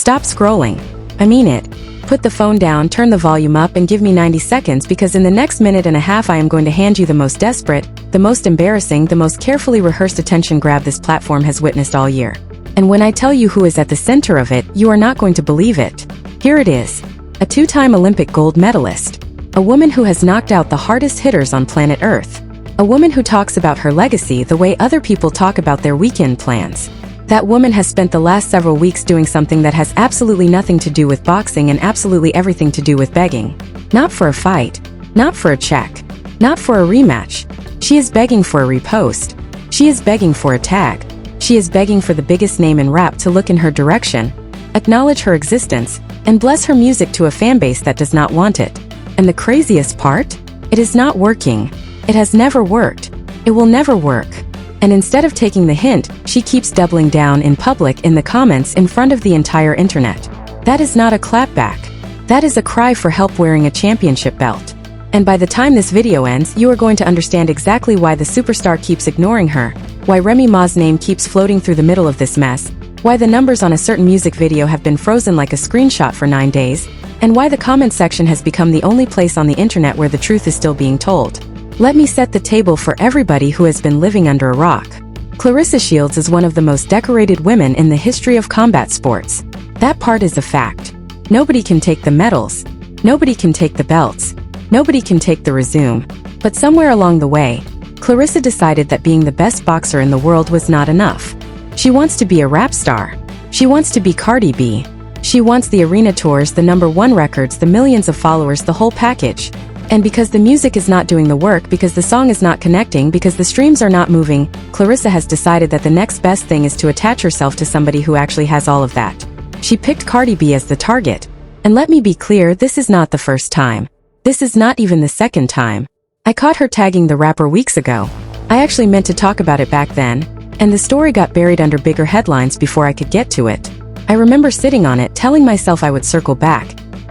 Stop scrolling. I mean it. Put the phone down, turn the volume up, and give me 90 seconds, because in the next minute and a half I am going to hand you the most desperate, the most embarrassing, the most carefully rehearsed attention grab this platform has witnessed all year. And when I tell you who is at the center of it, you are not going to believe it. Here it is. A two-time Olympic gold medalist. A woman who has knocked out the hardest hitters on planet Earth. A woman who talks about her legacy the way other people talk about their weekend plans. That woman has spent the last several weeks doing something that has absolutely nothing to do with boxing and absolutely everything to do with begging. Not for a fight. Not for a check. Not for a rematch. She is begging for a repost. She is begging for a tag. She is begging for the biggest name in rap to look in her direction, acknowledge her existence, and bless her music to a fanbase that does not want it. And the craziest part? It is not working. It has never worked. It will never work. And instead of taking the hint, she keeps doubling down in public in the comments in front of the entire internet. That is not a clapback. That is a cry for help wearing a championship belt. And by the time this video ends, you are going to understand exactly why the superstar keeps ignoring her, why Remy Ma's name keeps floating through the middle of this mess, why the numbers on a certain music video have been frozen like a screenshot for 9 days, and why the comment section has become the only place on the internet where the truth is still being told. Let me set the table for everybody who has been living under a rock. Claressa Shields is one of the most decorated women in the history of combat sports. That part is a fact. Nobody can take the medals. Nobody can take the belts. Nobody can take the resume. But somewhere along the way, Claressa decided that being the best boxer in the world was not enough. She wants to be a rap star. She wants to be Cardi B. She wants the arena tours, the #1 records, the millions of followers, the whole package. And because the music is not doing the work, because the song is not connecting, because the streams are not moving, Claressa has decided that the next best thing is to attach herself to somebody who actually has all of that. She picked Cardi B as the target. And let me be clear, this is not the first time. This is not even the second time. I caught her tagging the rapper weeks ago. I actually meant to talk about it back then, and the story got buried under bigger headlines before I could get to it. I remember sitting on it, telling myself I would circle back.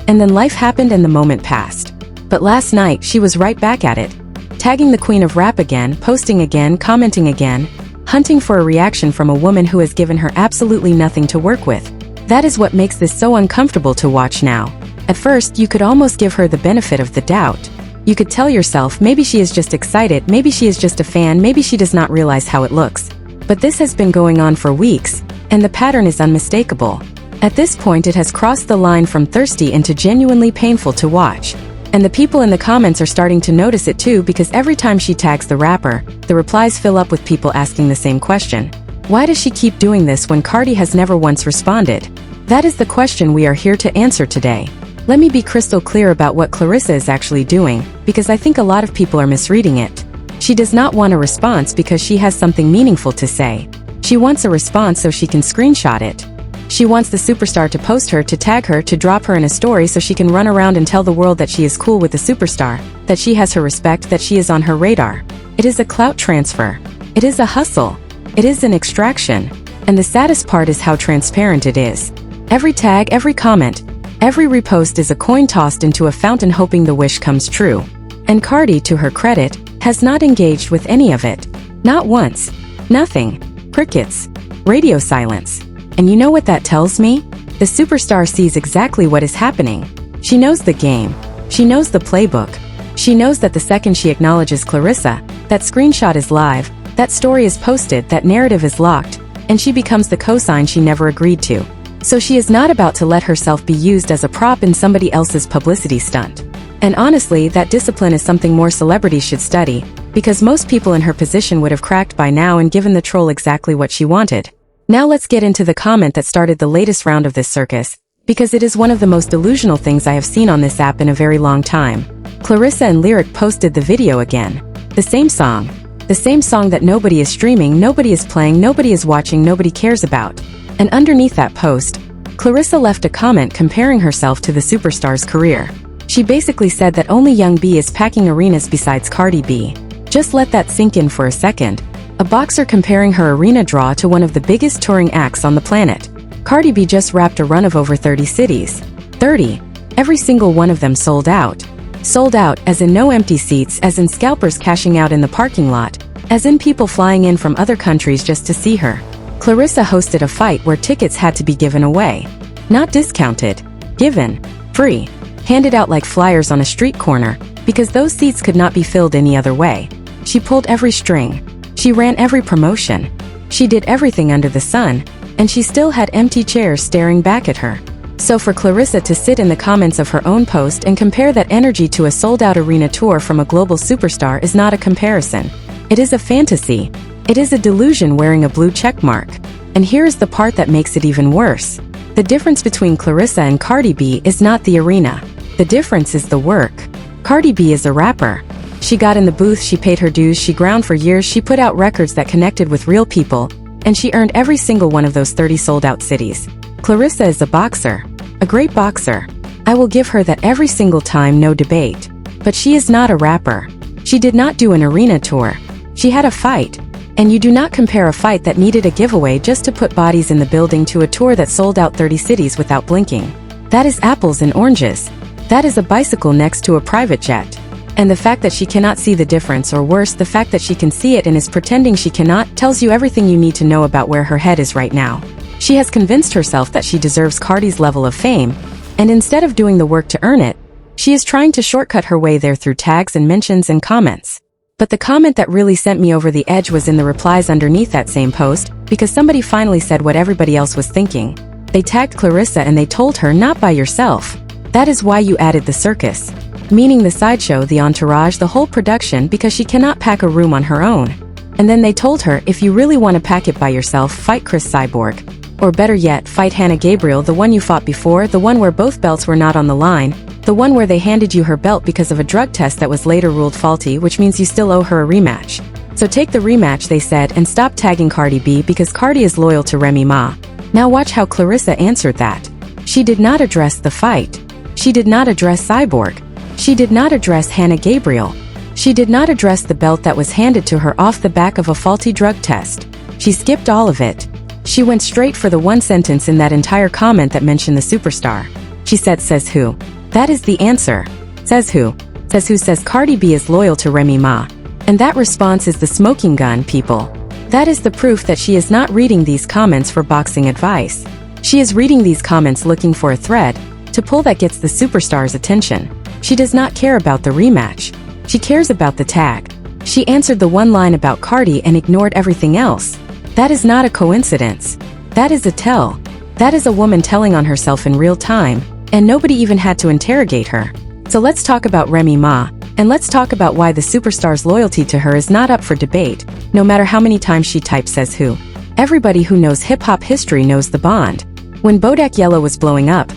And then life happened and the moment passed. But last night, she was right back at it. Tagging the queen of rap again, posting again, commenting again, hunting for a reaction from a woman who has given her absolutely nothing to work with. That is what makes this so uncomfortable to watch now. At first, you could almost give her the benefit of the doubt. You could tell yourself, maybe she is just excited, maybe she is just a fan, maybe she does not realize how it looks. But this has been going on for weeks, and the pattern is unmistakable. At this point, it has crossed the line from thirsty into genuinely painful to watch. And the people in the comments are starting to notice it too, because every time she tags the rapper, the replies fill up with people asking the same question. Why does she keep doing this when Cardi has never once responded? That is the question we are here to answer today. Let me be crystal clear about what Claressa is actually doing, because I think a lot of people are misreading it. She does not want a response because she has something meaningful to say. She wants a response so she can screenshot it. She wants the superstar to post her, to tag her, to drop her in a story so she can run around and tell the world that she is cool with the superstar, that she has her respect, that she is on her radar. It is a clout transfer. It is a hustle. It is an extraction. And the saddest part is how transparent it is. Every tag, every comment, every repost is a coin tossed into a fountain hoping the wish comes true. And Cardi, to her credit, has not engaged with any of it. Not once. Nothing. Crickets. Radio silence. And you know what that tells me? The superstar sees exactly what is happening. She knows the game. She knows the playbook. She knows that the second she acknowledges Claressa, that screenshot is live, that story is posted, that narrative is locked, and she becomes the cosign she never agreed to. So she is not about to let herself be used as a prop in somebody else's publicity stunt. And honestly, that discipline is something more celebrities should study, because most people in her position would have cracked by now and given the troll exactly what she wanted. Now let's get into the comment that started the latest round of this circus, because it is one of the most delusional things I have seen on this app in a very long time. Claressa and Lyric posted the video again. The same song. The same song that nobody is streaming, nobody is playing, nobody is watching, nobody cares about. And underneath that post, Claressa left a comment comparing herself to the superstar's career. She basically said that only Young B is packing arenas besides Cardi B. Just let that sink in for a second. A boxer comparing her arena draw to one of the biggest touring acts on the planet. Cardi B just wrapped a run of over 30 cities. 30. Every single one of them sold out. Sold out, as in no empty seats, as in scalpers cashing out in the parking lot, as in people flying in from other countries just to see her. Claressa hosted a fight where tickets had to be given away. Not discounted. Given. Free. Handed out like flyers on a street corner, because those seats could not be filled any other way. She pulled every string. She ran every promotion. She did everything under the sun, and she still had empty chairs staring back at her. So for Claressa to sit in the comments of her own post and compare that energy to a sold-out arena tour from a global superstar is not a comparison. It is a fantasy. It is a delusion wearing a blue checkmark. And here is the part that makes it even worse. The difference between Claressa and Cardi B is not the arena. The difference is the work. Cardi B is a rapper. She got in the booth, she paid her dues, she ground for years, she put out records that connected with real people, and she earned every single one of those 30 sold-out cities. Claressa is a boxer. A great boxer. I will give her that every single time, no debate. But she is not a rapper. She did not do an arena tour. She had a fight. And you do not compare a fight that needed a giveaway just to put bodies in the building to a tour that sold out 30 cities without blinking. That is apples and oranges. That is a bicycle next to a private jet. And the fact that she cannot see the difference, or worse, the fact that she can see it and is pretending she cannot, tells you everything you need to know about where her head is right now. She has convinced herself that she deserves Cardi's level of fame, and instead of doing the work to earn it, she is trying to shortcut her way there through tags and mentions and comments. But the comment that really sent me over the edge was in the replies underneath that same post, because somebody finally said what everybody else was thinking. They tagged Claressa and they told her, not by yourself. That is why you added the circus. Meaning the sideshow, the entourage, the whole production, because she cannot pack a room on her own. And then they told her, if you really want to pack it by yourself, fight Chris Cyborg. Or better yet, fight Hannah Gabriels, the one you fought before, the one where both belts were not on the line, the one where they handed you her belt because of a drug test that was later ruled faulty, which means you still owe her a rematch. So take the rematch, they said, and stop tagging Cardi B because Cardi is loyal to Remy Ma. Now watch how Claressa answered that. She did not address the fight. She did not address Cyborg. She did not address Hannah Gabriels. She did not address the belt that was handed to her off the back of a faulty drug test. She skipped all of it. She went straight for the one sentence in that entire comment that mentioned the superstar. She said, says who? That is the answer. Says who? Says who says Cardi B is loyal to Remy Ma. And that response is the smoking gun, people. That is the proof that she is not reading these comments for boxing advice. She is reading these comments looking for a thread to pull that gets the superstar's attention. She does not care about the rematch. She cares about the tag. She answered the one line about Cardi and ignored everything else. That is not a coincidence. That is a tell. That is a woman telling on herself in real time, and nobody even had to interrogate her. So let's talk about Remy Ma, and let's talk about why the superstar's loyalty to her is not up for debate, no matter how many times she types says who. Everybody who knows hip-hop history knows the bond. When Bodak Yellow was blowing up,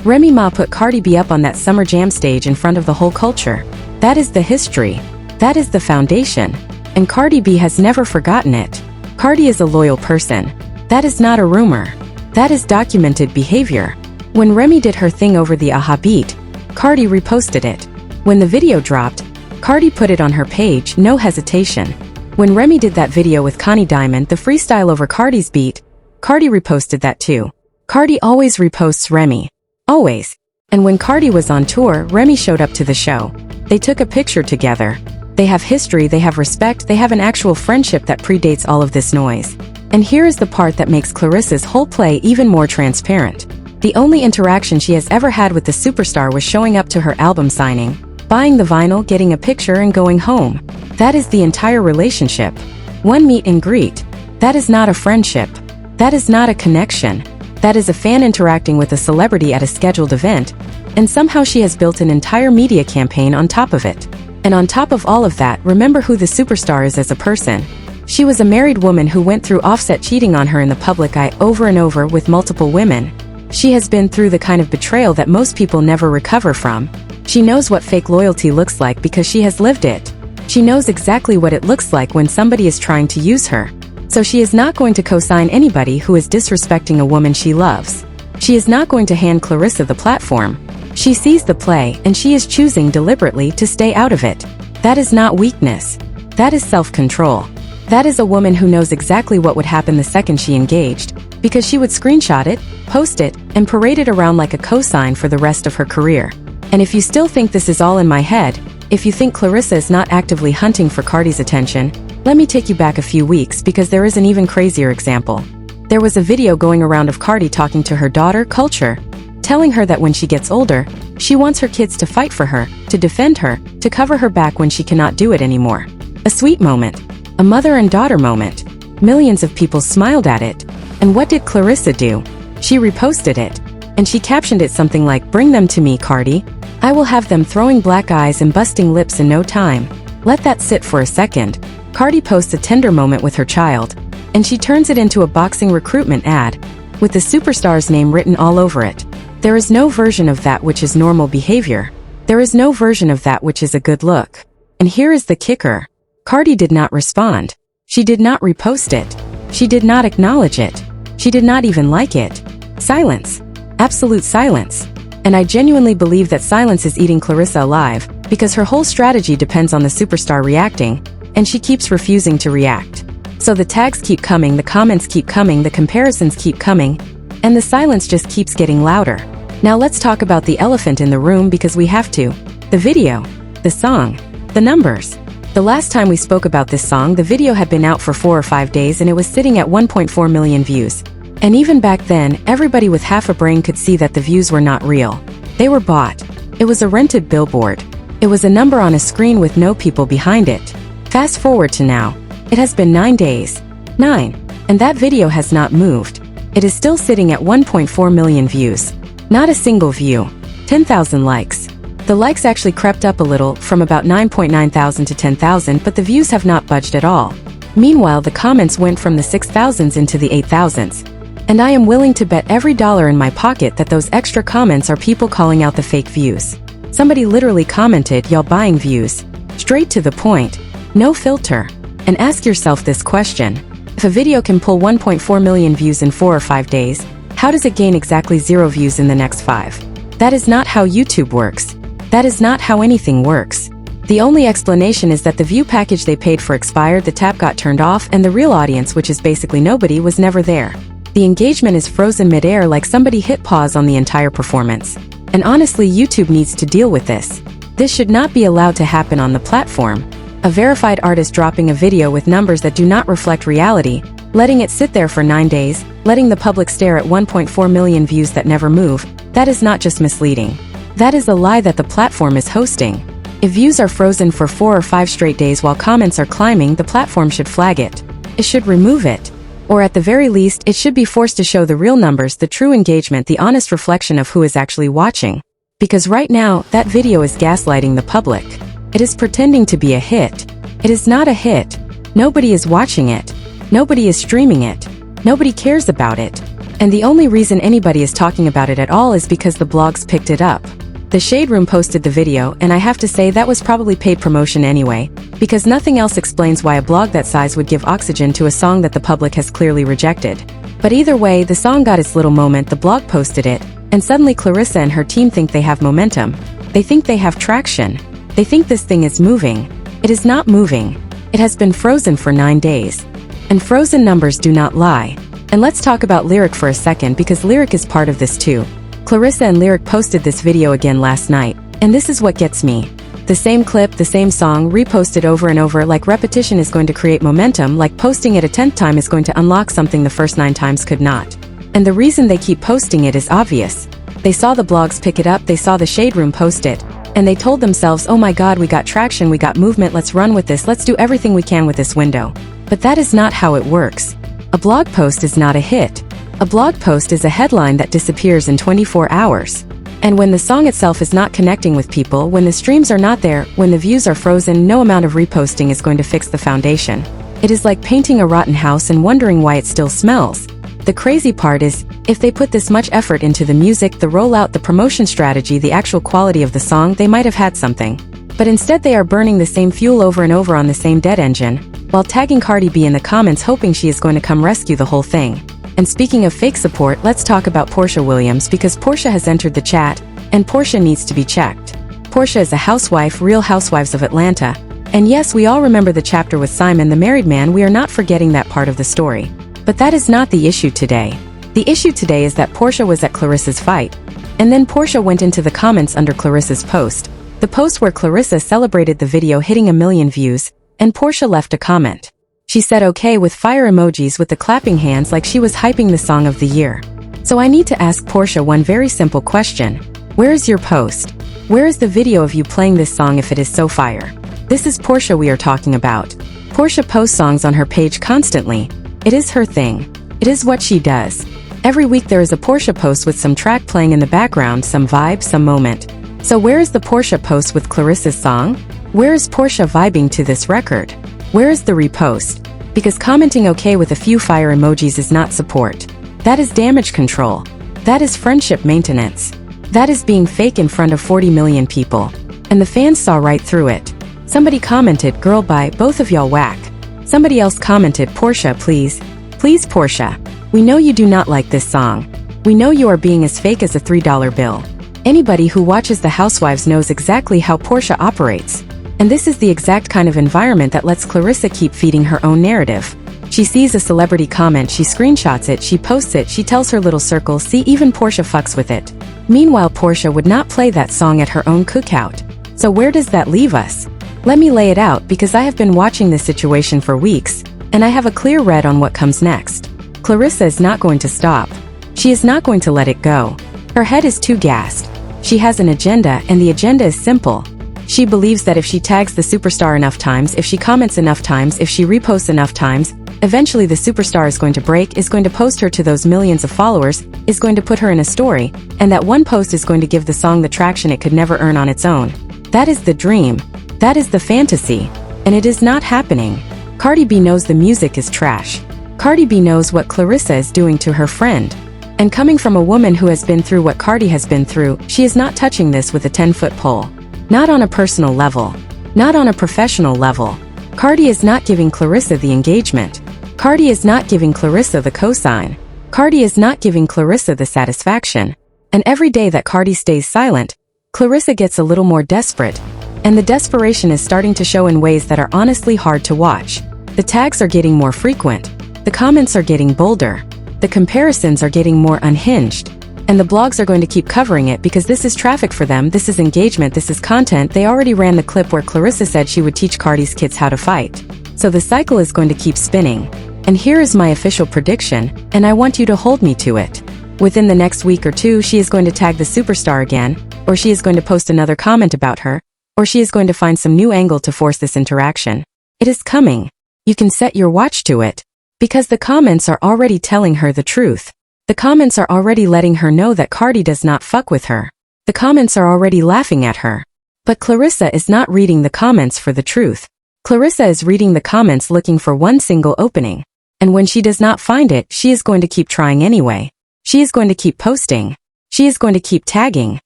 Remy Ma put Cardi B up on that Summer Jam stage in front of the whole culture. That is the history. That is the foundation. And Cardi B has never forgotten it. Cardi is a loyal person. That is not a rumor. That is documented behavior. When Remy did her thing over the Aha beat, Cardi reposted it. When the video dropped, Cardi put it on her page, no hesitation. When Remy did that video with Connie Diamond, the freestyle over Cardi's beat, Cardi reposted that too. Cardi always reposts Remy. Always. And when Cardi was on tour, Remy showed up to the show. They took a picture together. They have history, they have respect, they have an actual friendship that predates all of this noise. And here is the part that makes Claressa's whole play even more transparent. The only interaction she has ever had with the superstar was showing up to her album signing, buying the vinyl, getting a picture, and going home. That is the entire relationship. One meet and greet. That is not a friendship. That is not a connection. That is a fan interacting with a celebrity at a scheduled event, and somehow she has built an entire media campaign on top of it. And on top of all of that, remember who the superstar is as a person. She was a married woman who went through Offset cheating on her in the public eye over and over with multiple women. She has been through the kind of betrayal that most people never recover from. She knows what fake loyalty looks like because she has lived it. She knows exactly what it looks like when somebody is trying to use her. So she is not going to co-sign anybody who is disrespecting a woman she loves. She is not going to hand Claressa the platform. She sees the play, and she is choosing deliberately to stay out of it. That is not weakness. That is self-control. That is a woman who knows exactly what would happen the second she engaged, because she would screenshot it, post it, and parade it around like a cosign for the rest of her career. And if you still think this is all in my head, if you think Claressa is not actively hunting for Cardi's attention, let me take you back a few weeks because there is an even crazier example. There was a video going around of Cardi talking to her daughter, Culture, telling her that when she gets older, she wants her kids to fight for her, to defend her, to cover her back when she cannot do it anymore. A sweet moment. A mother and daughter moment. Millions of people smiled at it. And what did Claressa do? She reposted it. And she captioned it something like, "Bring them to me, Cardi. I will have them throwing black eyes and busting lips in no time." Let that sit for a second. Cardi posts a tender moment with her child, and she turns it into a boxing recruitment ad, with the superstar's name written all over it. There is no version of that which is normal behavior. There is no version of that which is a good look. And here is the kicker. Cardi did not respond. She did not repost it. She did not acknowledge it. She did not even like it. Silence. Absolute silence. And I genuinely believe that silence is eating Claressa alive, because her whole strategy depends on the superstar reacting, and she keeps refusing to react. So the tags keep coming, the comments keep coming, the comparisons keep coming, and the silence just keeps getting louder. Now let's talk about the elephant in the room, because we have to. The video. The song. The numbers. The last time we spoke about this song, the video had been out for 4 or 5 days and it was sitting at 1.4 million views. And even back then, everybody with half a brain could see that the views were not real. They were bought. It was a rented billboard. It was a number on a screen with no people behind it. Fast forward to now. It has been 9 days. 9. And that video has not moved. It is still sitting at 1.4 million views. Not a single view. 10,000 likes. The likes actually crept up a little, from about 9.9 thousand to 10,000, but the views have not budged at all. Meanwhile, the comments went from the 6,000s into the 8,000s. And I am willing to bet every dollar in my pocket that those extra comments are people calling out the fake views. Somebody literally commented, "Y'all buying views." Straight to the point. No filter. And ask yourself this question. If a video can pull 1.4 million views in 4 or 5 days, how does it gain exactly 0 views in the next 5? That is not how YouTube works. That is not how anything works. The only explanation is that the view package they paid for expired, the tap got turned off, and the real audience, which is basically nobody, was never there. The engagement is frozen mid-air, like somebody hit pause on the entire performance. And honestly, YouTube needs to deal with this. This should not be allowed to happen on the platform. A verified artist dropping a video with numbers that do not reflect reality, letting it sit there for 9 days, letting the public stare at 1.4 million views that never move, that is not just misleading. That is a lie that the platform is hosting. If views are frozen for 4 or 5 straight days while comments are climbing, the platform should flag it. It should remove it. Or at the very least, it should be forced to show the real numbers, the true engagement, the honest reflection of who is actually watching. Because right now, that video is gaslighting the public. It is pretending to be a hit. It is not a hit. Nobody is watching it. Nobody is streaming it. Nobody cares about it. And the only reason anybody is talking about it at all is because the blogs picked it up. The Shade Room posted the video, and I have to say that was probably paid promotion anyway, because nothing else explains why a blog that size would give oxygen to a song that the public has clearly rejected. But either way, the song got its little moment, the blog posted it, and suddenly Claressa and her team think they have momentum. They think they have traction. They think this thing is moving. It is not moving. It has been frozen for 9 days. And frozen numbers do not lie. And let's talk about Lyric for a second, because Lyric is part of this too. Claressa and Lyric posted this video again last night, and this is what gets me. The same clip, the same song, reposted over and over, like repetition is going to create momentum, like posting it a 10th time is going to unlock something the first 9 times could not. And the reason they keep posting it is obvious. They saw the blogs pick it up, they saw the Shade Room post it, and they told themselves, oh my god, we got traction, we got movement, let's run with this, let's do everything we can with this window. But that is not how it works. A blog post is not a hit. A blog post is a headline that disappears in 24 hours. And when the song itself is not connecting with people, when the streams are not there, when the views are frozen, no amount of reposting is going to fix the foundation. It is like painting a rotten house and wondering why it still smells. The crazy part is, if they put this much effort into the music, the rollout, the promotion strategy, the actual quality of the song, they might have had something. But instead they are burning the same fuel over and over on the same dead engine, while tagging Cardi B in the comments hoping she is going to come rescue the whole thing. And speaking of fake support, let's talk about Porsha Williams, because Porsha has entered the chat, and Porsha needs to be checked. Porsha is a housewife, Real Housewives of Atlanta. And yes, we all remember the chapter with Simon the married man, we are not forgetting that part of the story. But that is not the issue today. The issue today is that Porsha was at Claressa's fight. And then Porsha went into the comments under Claressa's post. The post where Claressa celebrated the video hitting 1 million views, and Porsha left a comment. She said okay with fire emojis with the clapping hands like she was hyping the song of the year. So I need to ask Porsha one very simple question. Where is your post? Where is the video of you playing this song if it is so fire? This is Porsha we are talking about. Porsha posts songs on her page constantly. It is her thing. It is what she does. Every week there is a Porsha post with some track playing in the background, some vibe, some moment. So where is the Porsha post with Claressa's song? Where is Porsha vibing to this record? Where is the repost? Because commenting okay with a few fire emojis is not support. That is damage control. That is friendship maintenance. That is being fake in front of 40 million people. And the fans saw right through it. Somebody commented, girl bye, both of y'all whack. Somebody else commented, Porsha please. Please Porsha. We know you do not like this song. We know you are being as fake as a $3 bill. Anybody who watches The Housewives knows exactly how Porsha operates. And this is the exact kind of environment that lets Claressa keep feeding her own narrative. She sees a celebrity comment, she screenshots it, she posts it, she tells her little circle, see, even Porsha fucks with it. Meanwhile, Porsha would not play that song at her own cookout. So where does that leave us? Let me lay it out because I have been watching this situation for weeks, and I have a clear read on what comes next. Claressa is not going to stop. She is not going to let it go. Her head is too gassed. She has an agenda, and the agenda is simple. She believes that if she tags the superstar enough times, if she comments enough times, if she reposts enough times, eventually the superstar is going to break, is going to post her to those millions of followers, is going to put her in a story, and that one post is going to give the song the traction it could never earn on its own. That is the dream. That is the fantasy. And it is not happening. Cardi B knows the music is trash. Cardi B knows what Claressa is doing to her friend. And coming from a woman who has been through what Cardi has been through, she is not touching this with a 10-foot pole. Not on a personal level. Not on a professional level. Cardi is not giving Claressa the engagement. Cardi is not giving Claressa the cosign. Cardi is not giving Claressa the satisfaction. And every day that Cardi stays silent, Claressa gets a little more desperate. And the desperation is starting to show in ways that are honestly hard to watch. The tags are getting more frequent. The comments are getting bolder. The comparisons are getting more unhinged. And the blogs are going to keep covering it because this is traffic for them, this is engagement, this is content. They already ran the clip where Claressa said she would teach Cardi's kids how to fight. So the cycle is going to keep spinning. And here is my official prediction, and I want you to hold me to it. Within the next week or two, she is going to tag the superstar again, or she is going to post another comment about her, or she is going to find some new angle to force this interaction. It is coming. You can set your watch to it. Because the comments are already telling her the truth. The comments are already letting her know that Cardi does not fuck with her. The comments are already laughing at her. But Claressa is not reading the comments for the truth. Claressa is reading the comments looking for one single opening. And when she does not find it, she is going to keep trying anyway. She is going to keep posting. She is going to keep tagging.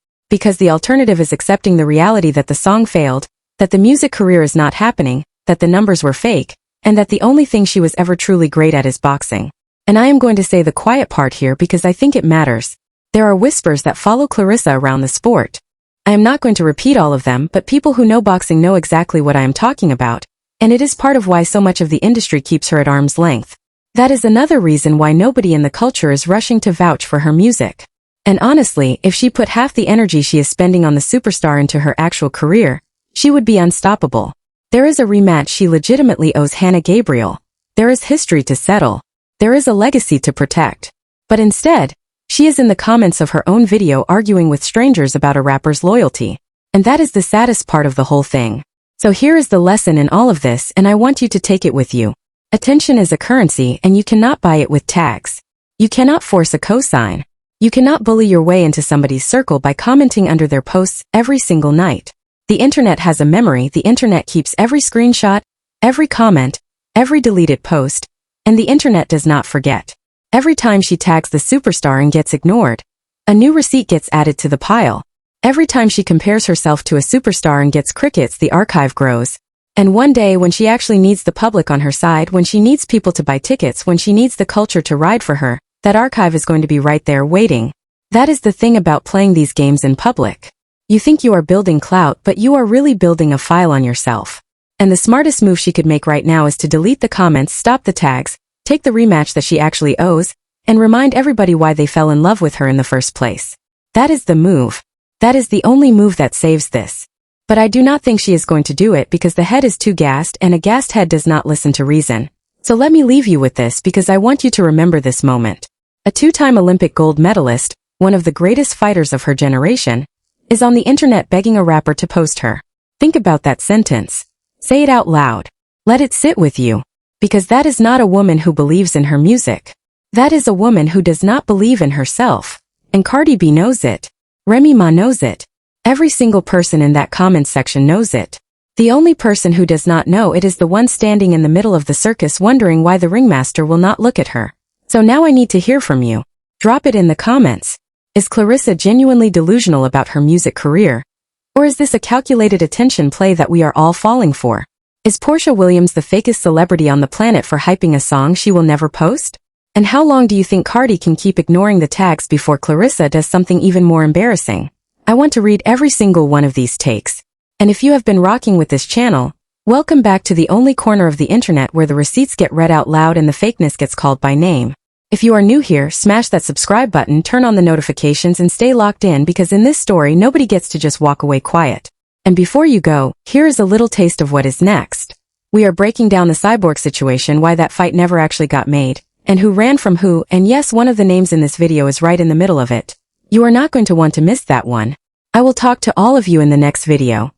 Because the alternative is accepting the reality that the song failed, that the music career is not happening, that the numbers were fake, and that the only thing she was ever truly great at is boxing. And I am going to say the quiet part here because I think it matters. There are whispers that follow Claressa around the sport. I am not going to repeat all of them, but people who know boxing know exactly what I am talking about, and it is part of why so much of the industry keeps her at arm's length. That is another reason why nobody in the culture is rushing to vouch for her music. And honestly, if she put half the energy she is spending on the superstar into her actual career, she would be unstoppable. There is a rematch she legitimately owes Hannah Gabriels. There is history to settle. There is a legacy to protect. But instead, she is in the comments of her own video arguing with strangers about a rapper's loyalty. And that is the saddest part of the whole thing. So here is the lesson in all of this, and I want you to take it with you. Attention is a currency, and you cannot buy it with tags. You cannot force a cosign. You cannot bully your way into somebody's circle by commenting under their posts every single night. The internet has a memory. The internet keeps every screenshot, every comment, every deleted post, and the internet does not forget. Every time she tags the superstar and gets ignored, a new receipt gets added to the pile. Every time she compares herself to a superstar and gets crickets, the archive grows. And one day when she actually needs the public on her side, when she needs people to buy tickets, when she needs the culture to ride for her, that archive is going to be right there waiting. That is the thing about playing these games in public. You think you are building clout, but you are really building a file on yourself. And the smartest move she could make right now is to delete the comments, stop the tags, take the rematch that she actually owes, and remind everybody why they fell in love with her in the first place. That is the move. That is the only move that saves this. But I do not think she is going to do it because the head is too gassed, and a gassed head does not listen to reason. So let me leave you with this because I want you to remember this moment. A two-time Olympic gold medalist, one of the greatest fighters of her generation, is on the internet begging a rapper to post her. Think about that sentence. Say it out loud. Let it sit with you. Because that is not a woman who believes in her music. That is a woman who does not believe in herself. And Cardi B knows it. Remy Ma knows it. Every single person in that comment section knows it. The only person who does not know it is the one standing in the middle of the circus wondering why the ringmaster will not look at her. So now I need to hear from you. Drop it in the comments. Is Claressa genuinely delusional about her music career? Or is this a calculated attention play that we are all falling for? Is Porsha Williams the fakest celebrity on the planet for hyping a song she will never post? And how long do you think Cardi can keep ignoring the tags before Claressa does something even more embarrassing? I want to read every single one of these takes. And if you have been rocking with this channel, welcome back to the only corner of the internet where the receipts get read out loud and the fakeness gets called by name. If you are new here, smash that subscribe button, turn on the notifications and stay locked in because in this story nobody gets to just walk away quiet. And before you go, here is a little taste of what is next. We are breaking down the cyborg situation, why that fight never actually got made, and who ran from who, and yes, one of the names in this video is right in the middle of it. You are not going to want to miss that one. I will talk to all of you in the next video.